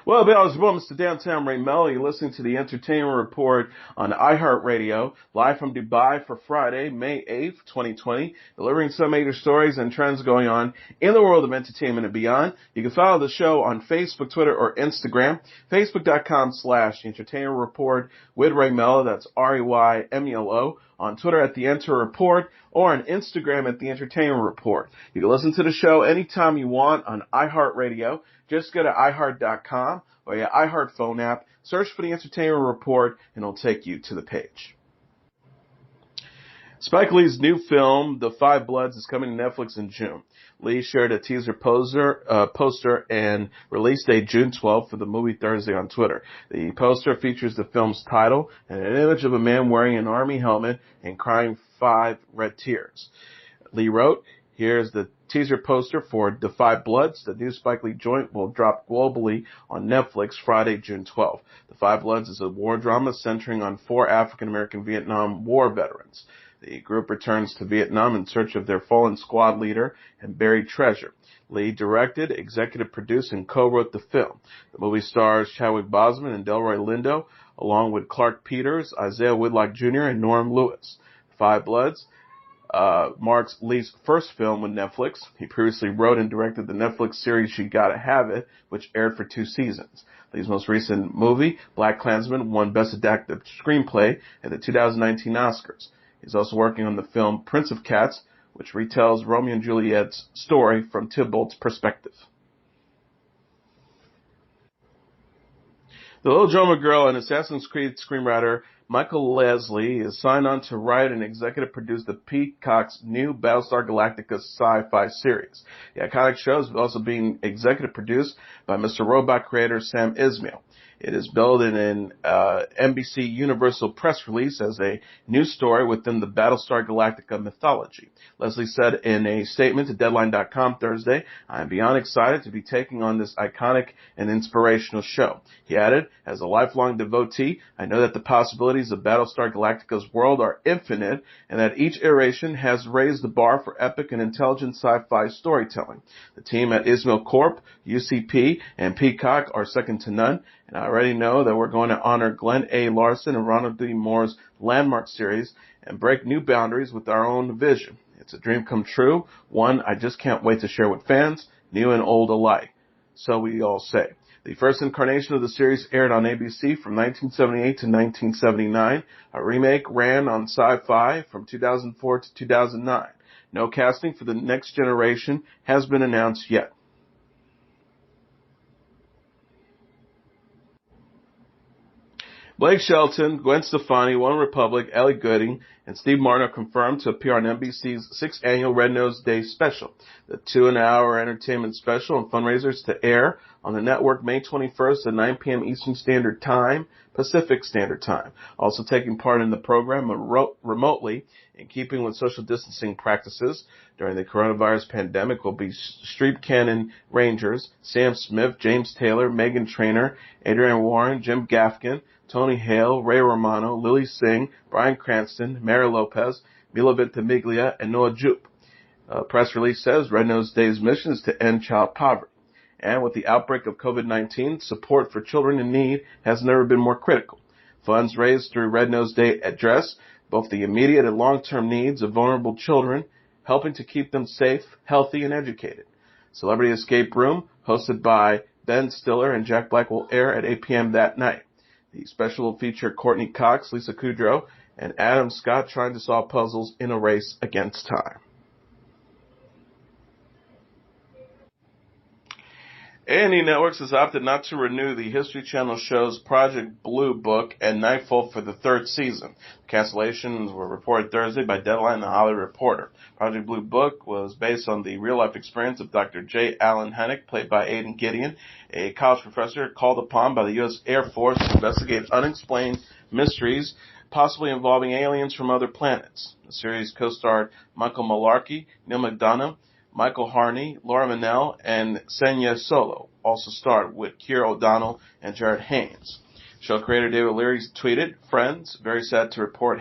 Well, welcome to Downtown Melo. You're listening to the Entertainment Report on iHeartRadio, live from Dubai for Friday, May 8th, 2020, delivering some major stories and trends going on in the world of entertainment and beyond. You can follow the show on Facebook, Twitter, or Instagram, facebook.com/Entertainment Report with Ray Melo, that's REYMELO, on Twitter at The Enter Report, or on Instagram at The Entertainment Report. You can listen to the show anytime you want on iHeartRadio. Just go to iHeart.com or your iHeart phone app, search for The Entertainment Report, and it'll take you to the page. Spike Lee's new film, The Five Bloods, is coming to Netflix in June. Lee shared a teaser poster and release date June 12th for the movie Thursday on Twitter. The poster features the film's title and an image of a man wearing an army helmet and crying 5 red tears. Lee wrote, "Here's the teaser poster for The Five Bloods. The new Spike Lee joint will drop globally on Netflix Friday, June 12th. The Five Bloods is a war drama centering on 4 African-American Vietnam War veterans. The group returns to Vietnam in search of their fallen squad leader and buried treasure. Lee directed, executive produced, and co-wrote the film. The movie stars Chadwick Boseman and Delroy Lindo, along with Clark Peters, Isaiah Whitlock Jr., and Norm Lewis. Five Bloods marks Lee's first film with Netflix. He previously wrote and directed the Netflix series You Gotta Have It, which aired for 2 seasons. Lee's most recent movie, BlacKkKlansman, won Best Adapted Screenplay at the 2019 Oscars. He's also working on the film Prince of Cats, which retells Romeo and Juliet's story from Tybalt's perspective. The Little Drummer Girl and Assassin's Creed screenwriter Michael Leslie is signed on to write and executive produce the Peacock's new Battlestar Galactica sci-fi series. The iconic show is also being executive produced by Mr. Robot creator Sam Esmail. It is billed in an NBC Universal press release as a new story within the Battlestar Galactica mythology. Leslie said in a statement to Deadline.com Thursday, "I am beyond excited to be taking on this iconic and inspirational show." He added, "As a lifelong devotee, I know that the possibilities of Battlestar Galactica's world are infinite and that each iteration has raised the bar for epic and intelligent sci-fi storytelling. The team at Esmail Corp, UCP, and Peacock are second to none, and I already know that we're going to honor Glenn A. Larson and Ronald D. Moore's landmark series and break new boundaries with our own vision. It's a dream come true, one I just can't wait to share with fans, new and old alike." So we all say. The first incarnation of the series aired on ABC from 1978 to 1979. A remake ran on Sci-Fi from 2004 to 2009. No casting for the next generation has been announced yet. Blake Shelton, Gwen Stefani, One Republic, Ellie Goulding, and Steve Martin are confirmed to appear on NBC's 6th annual Red Nose Day special. The 2-hour entertainment special and fundraisers to air on the network May 21st at 9 p.m. Eastern Standard Time, Pacific Standard Time. Also taking part in the program remotely in keeping with social distancing practices during the coronavirus pandemic will be Street Cannon Rangers, Sam Smith, James Taylor, Megan Trainor, Adrienne Warren, Jim Gaffigan, Tony Hale, Ray Romano, Lily Singh, Bryan Cranston, Mary Lopez, Milo Ventimiglia, and Noah Jupe. A press release says Red Nose Day's mission is to end child poverty. And with the outbreak of COVID-19, support for children in need has never been more critical. Funds raised through Red Nose Day address both the immediate and long-term needs of vulnerable children, helping to keep them safe, healthy, and educated. Celebrity Escape Room, hosted by Ben Stiller and Jack Black, will air at 8 p.m. that night. The special will feature Courtney Cox, Lisa Kudrow, and Adam Scott trying to solve puzzles in a race against time. A&E Networks has opted not to renew the History Channel shows Project Blue Book and Knightfall for the 3rd season. Cancellations were reported Thursday by Deadline and The Hollywood Reporter. Project Blue Book was based on the real-life experience of Dr. J. Allen Hynek, played by Aidan Gideon, a college professor called upon by the U.S. Air Force to investigate unexplained mysteries, possibly involving aliens from other planets. The series co-starred Michael Malarkey, Neil McDonough, Michael Harney, Laura Minnell, and Senya Solo also starred with Keira O'Donnell and Jared Haynes. Show creator David Leary tweeted, "Friends, very sad to report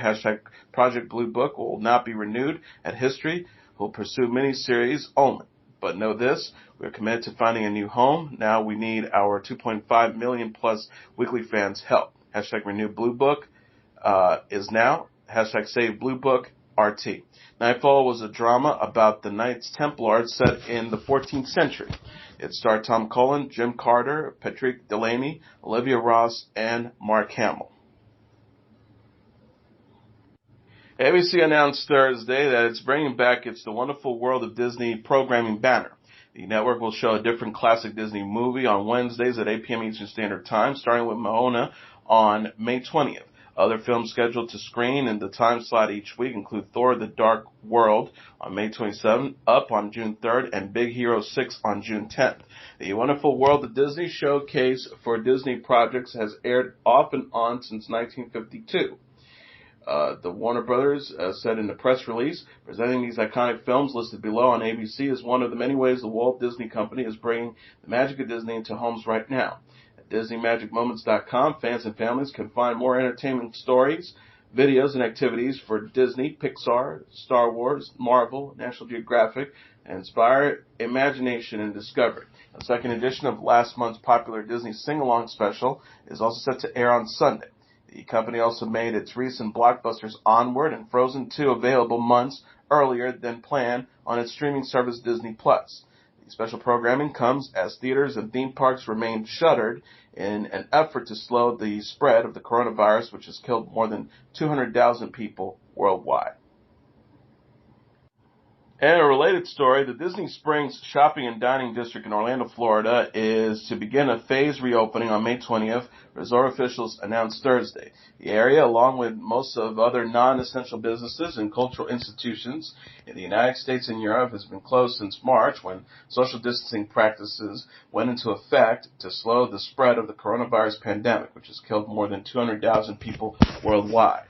Project Blue Book will not be renewed at History. We'll pursue miniseries only. But know this, We're committed to finding a new home. Now we need our 2.5 million plus weekly fans' help. Hashtag Renew Blue Book is now. Hashtag Save Blue Book RT. Knightfall was a drama about the Knights Templars set in the 14th century. It starred Tom Cullen, Jim Carter, Patrick Delaney, Olivia Ross, and Mark Hamill. ABC announced Thursday that it's bringing back It's the Wonderful World of Disney programming banner. The network will show a different classic Disney movie on Wednesdays at 8 p.m. Eastern Standard Time, starting with Moana on May 20th. Other films scheduled to screen in the time slot each week include Thor: The Dark World on May 27th, Up on June 3rd, and Big Hero 6 on June 10th. The Wonderful World of Disney showcase for Disney projects has aired off and on since 1952. The Warner Brothers said in a press release, presenting these iconic films listed below on ABC is one of the many ways the Walt Disney Company is bringing the magic of Disney into homes right now. At DisneyMagicMoments.com, fans and families can find more entertainment stories, videos, and activities for Disney, Pixar, Star Wars, Marvel, National Geographic, and inspire imagination and discovery. A second edition of last month's popular Disney sing-along special is also set to air on Sunday. The company also made its recent blockbusters Onward and Frozen 2 available months earlier than planned on its streaming service Disney+. The special programming comes as theaters and theme parks remain shuttered in an effort to slow the spread of the coronavirus, which has killed more than 200,000 people worldwide. And a related story, the Disney Springs Shopping and Dining District in Orlando, Florida, is to begin a phased reopening on May 20th, resort officials announced Thursday. The area, along with most of other non-essential businesses and cultural institutions in the United States and Europe, has been closed since March when social distancing practices went into effect to slow the spread of the coronavirus pandemic, which has killed more than 200,000 people worldwide.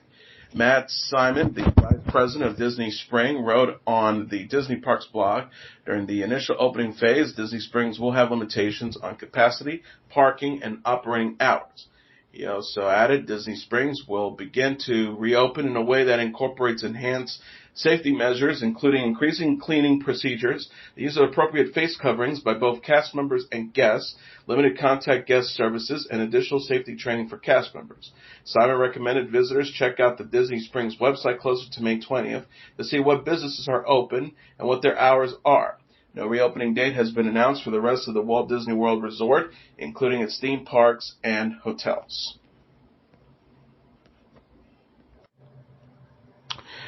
Matt Simon, the vice president of Disney Spring, wrote on the Disney Parks blog, during the initial opening phase, Disney Springs will have limitations on capacity, parking, and operating hours. He also added Disney Springs will begin to reopen in a way that incorporates enhanced safety measures, including increasing cleaning procedures, the use of appropriate face coverings by both cast members and guests, limited contact guest services, and additional safety training for cast members. Simon recommended visitors check out the Disney Springs website closer to May 20th to see what businesses are open and what their hours are. No reopening date has been announced for the rest of the Walt Disney World Resort, including its theme parks and hotels.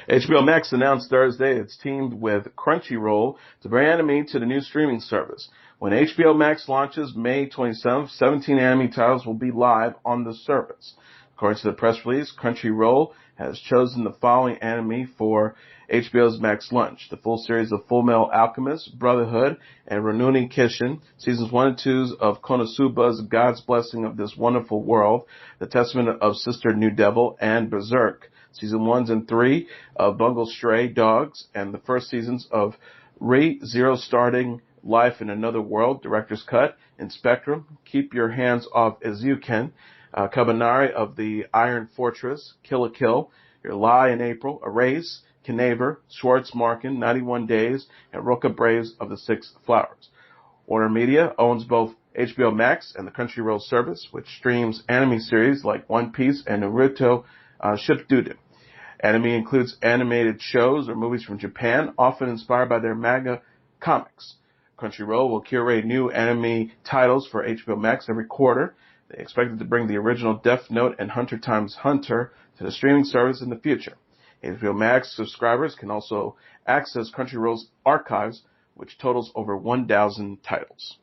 HBO Max announced Thursday it's teamed with Crunchyroll to bring anime to the new streaming service. When HBO Max launches May 27th, 17 anime titles will be live on the service. According to the press release, Crunchyroll has chosen the following anime for HBO's Max launch: the full series of Full Metal Alchemist, Brotherhood, and Rurouni Kenshin, seasons 1 and 2 of Konosuba's God's Blessing of This Wonderful World, The Testament of Sister New Devil, and Berserk, season 1 and 3 of Bungo Stray Dogs, and the first seasons of Zero Starting Life in Another World, Director's Cut, in Spectrum, Keep Your Hands Off Eizouken, Kabanari of the Iron Fortress, Kill la Kill, Your Lie in April, Erase, Knaver, Schwartz Markin, 91 Days, and Roca Braves of the Six Flowers. Warner Media owns both HBO Max and the Crunchyroll service, which streams anime series like One Piece and Naruto Shippuden. Anime includes animated shows or movies from Japan, often inspired by their manga comics. Crunchyroll will curate new anime titles for HBO Max every quarter. They expected to bring the original Death Note and Hunter x Hunter to the streaming service in the future. HBO Max subscribers can also access Crunchyroll's archives, which totals over 1,000 titles.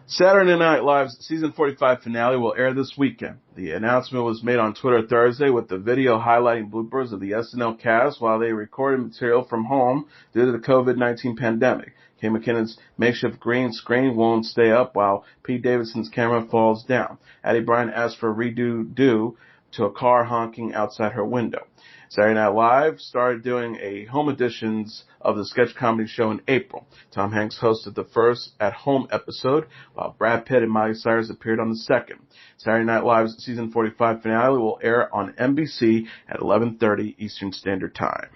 Saturday Night Live's season 45 finale will air this weekend. The announcement was made on Twitter Thursday with the video highlighting bloopers of the SNL cast while they recorded material from home due to the COVID-19 pandemic. Kay McKinnon's makeshift green screen won't stay up while Pete Davidson's camera falls down. Addie Bryant asked for a redo due to a car honking outside her window. Saturday Night Live started doing a home editions of the sketch comedy show in April. Tom Hanks hosted the first at-home episode, while Brad Pitt and Miley Cyrus appeared on the second. Saturday Night Live's season 45 finale will air on NBC at 11:30 Eastern Standard Time.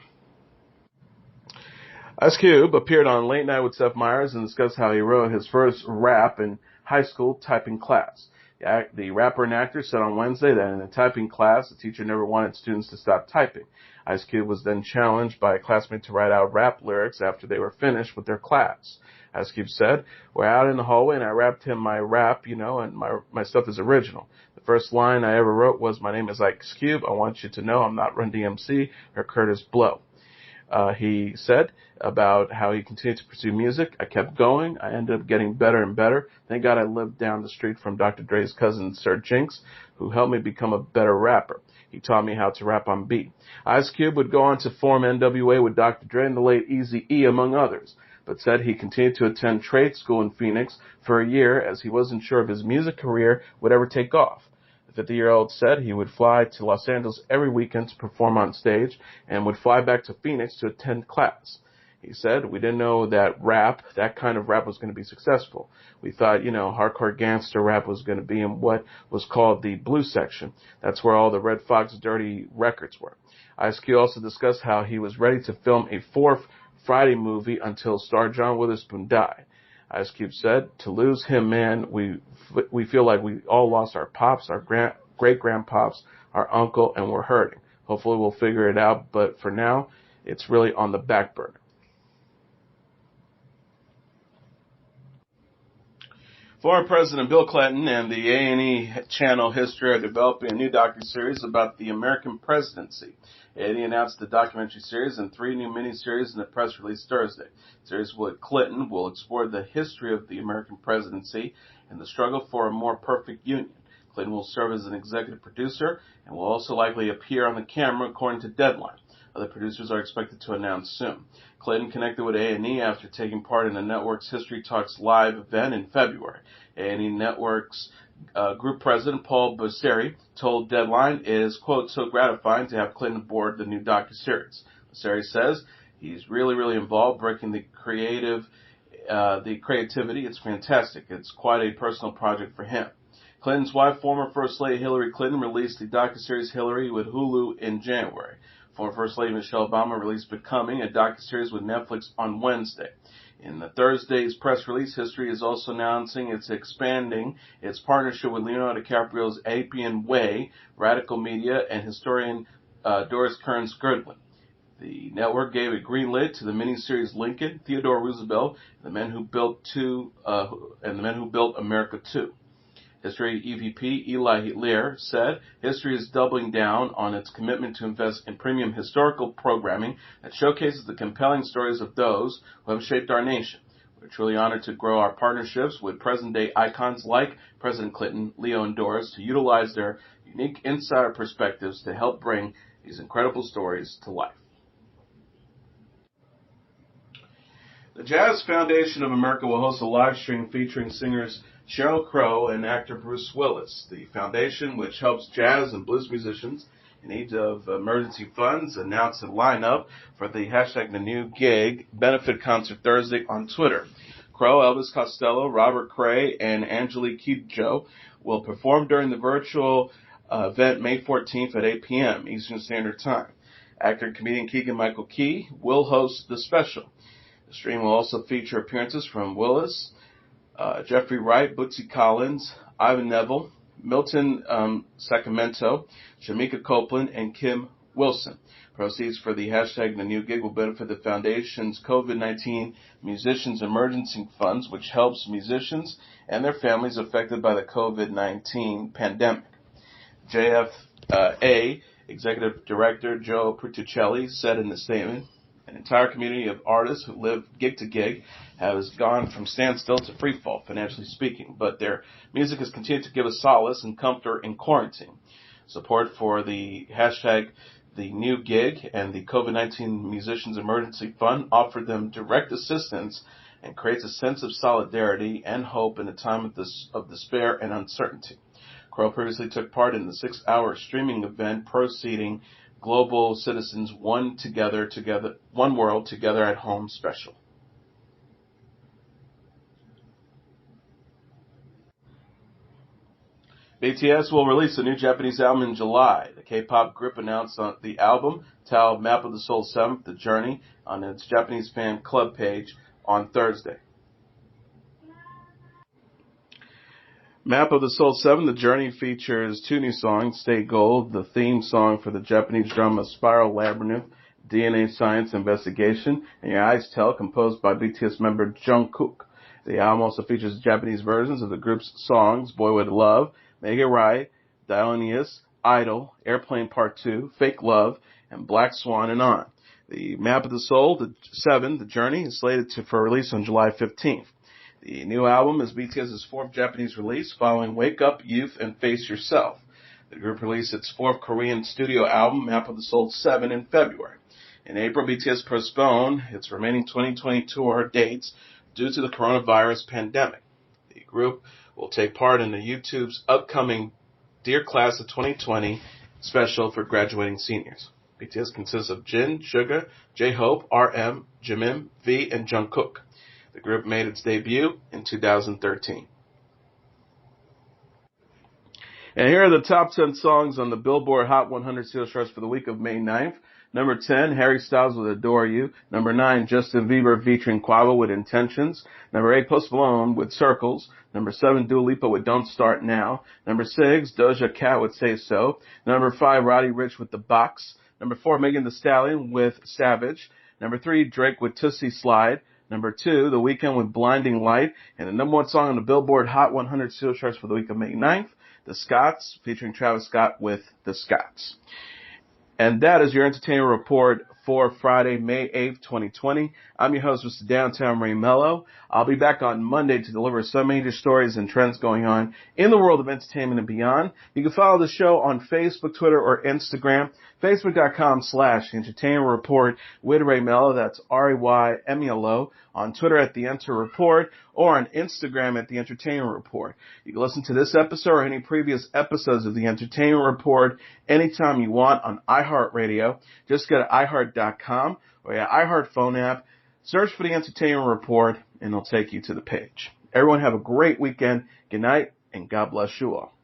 Ice Cube appeared on Late Night with Seth Meyers and discussed how he wrote his first rap in high school typing class. The rapper and actor said on Wednesday that in a typing class, the teacher never wanted students to stop typing. Ice Cube was then challenged by a classmate to write out rap lyrics after they were finished with their class. Ice Cube said, "We're out in the hallway and I rapped him my rap, and my stuff is original. The first line I ever wrote was, 'My name is Ice Cube. I want you to know I'm not Run DMC or Curtis Blow.'" He said about how he continued to pursue music. "I kept going. I ended up getting better and better. Thank God I lived down the street from Dr. Dre's cousin, Sir Jinx, who helped me become a better rapper. He taught me how to rap on beat." Ice Cube would go on to form NWA with Dr. Dre and the late Eazy-E, among others, but said he continued to attend trade school in Phoenix for a year as he wasn't sure if his music career would ever take off. The 50-year-old said he would fly to Los Angeles every weekend to perform on stage and would fly back to Phoenix to attend class. He said, "We didn't know that that kind of rap was going to be successful. We thought, hardcore gangster rap was going to be in what was called the blue section. That's where all the Red Fox dirty records were." Ice Cube also discussed how he was ready to film a fourth Friday movie until star John Witherspoon died. Ice Cube said, "To lose him, man, we feel like we all lost our pops, our great-grandpops, our uncle, and we're hurting. Hopefully we'll figure it out, but for now, it's really on the back burner." Former President Bill Clinton and the A&E channel History are developing a new docuseries about the American presidency. A&E announced the documentary series and 3 new miniseries in a press release Thursday. The series with Clinton will explore the history of the American presidency and the struggle for a more perfect union. Clinton will serve as an executive producer and will also likely appear on the camera, according to Deadline. Other producers are expected to announce soon. Clinton connected with A&E after taking part in the network's History Talks Live event in February. A&E Network's group president Paul Boiseri told Deadline it is, quote, "so gratifying to have Clinton aboard the new docuseries." Boiseri says he's really involved, breaking the creativity. It's fantastic. It's quite a personal project for him. Clinton's wife, former First Lady Hillary Clinton, released the docuseries Hillary with Hulu in January. Former First Lady Michelle Obama released Becoming, a docuseries with Netflix, on Wednesday. In the Thursday's press release, History is also announcing it's expanding its partnership with Leonardo DiCaprio's Appian Way, Radical Media, and historian Doris Kearns Goodwin. The network gave a green light to the miniseries Lincoln, Theodore Roosevelt, and the Men Who Built America Too. History EVP Eli Lear said History is doubling down on its commitment to invest in premium historical programming that showcases the compelling stories of those who have shaped our nation. We're truly honored to grow our partnerships with present-day icons like President Clinton, Leo, and Doris to utilize their unique insider perspectives to help bring these incredible stories to life. The Jazz Foundation of America will host a live stream featuring singers Sheryl Crow and actor Bruce Willis. The foundation, which helps jazz and blues musicians in need of emergency funds, announced a lineup for the #TheNewGig benefit concert Thursday on Twitter. Crow, Elvis Costello, Robert Cray, and Angelique Kidjo will perform during the virtual event May 14th at 8 p.m. Eastern Standard Time. Actor and comedian Keegan-Michael Key will host the special. The stream will also feature appearances from Willis, Jeffrey Wright, Bootsy Collins, Ivan Neville, Milton Sacramento, Shamika Copeland, and Kim Wilson. Proceeds for the #TheNewGig will benefit the Foundation's COVID-19 Musicians Emergency Funds, which helps musicians and their families affected by the COVID-19 pandemic. JFA Executive Director Joe Pertuccelli said in the statement, "An entire community of artists who live gig to gig has gone from standstill to freefall, financially speaking, but their music has continued to give us solace and comfort in quarantine. Support for the #TheNewGig and the COVID-19 Musicians Emergency Fund offer them direct assistance and creates a sense of solidarity and hope in a time of despair and uncertainty." Crow previously took part in the 6-hour streaming event proceeding Global Citizens One World Together at Home special. BTS will release a new Japanese album in July. The K-pop group announced on the album, titled Map of the Soul 7th, The Journey, on its Japanese fan club page on Thursday. Map of the Soul 7, The Journey features 2 new songs, Stay Gold, the theme song for the Japanese drama Spiral Labyrinth, DNA Science Investigation, and Your Eyes Tell, composed by BTS member Jungkook. The album also features Japanese versions of the group's songs, Boy With Love, Make It Right, Dionysus, Idol, Airplane Part 2, Fake Love, and Black Swan and On. The Map of the Soul, the 7, The Journey, is slated for release on July 15th. The new album is BTS's 4th Japanese release, following Wake Up, Youth, and Face Yourself. The group released its 4th Korean studio album, Map of the Soul 7, in February. In April, BTS postponed its remaining 2020 tour dates due to the coronavirus pandemic. The group will take part in the YouTube's upcoming Dear Class of 2020 special for graduating seniors. BTS consists of Jin, Suga, J-Hope, RM, Jimin, V, and Jungkook. The group made its debut in 2013. And here are the top 10 songs on the Billboard Hot 100 sales charts for the week of May 9th. Number 10, Harry Styles with Adore You. Number 9, Justin Bieber featuring Quavo with Intentions. Number 8, Post Malone with Circles. Number 7, Dua Lipa with Don't Start Now. Number 6, Doja Cat with Say So. Number 5, Roddy Ricch with The Box. Number 4, Megan Thee Stallion with Savage. Number 3, Drake with Tootsie Slide. Number 2, The Weeknd with Blinding Light. And the number 1 song on the Billboard Hot 100 sales charts for the week of May 9th, The Scots, featuring Travis Scott with The Scots. And that is your entertainment report for Friday, May 8th, 2020. I'm your host, Mr. Downtown Ray Melo. I'll be back on Monday to deliver some major stories and trends going on in the world of entertainment and beyond. You can follow the show on Facebook, Twitter, or Instagram. Facebook.com/Entertainment Report with Ray Melo. That's RAYMELO. On Twitter at The Enter Report, or on Instagram at The Entertainment Report. You can listen to this episode or any previous episodes of The Entertainment Report anytime you want on iHeartRadio. Just go to iHeart.com or your iHeart phone app. Search for The Entertainment Report, and it'll take you to the page. Everyone have a great weekend. Good night, and God bless you all.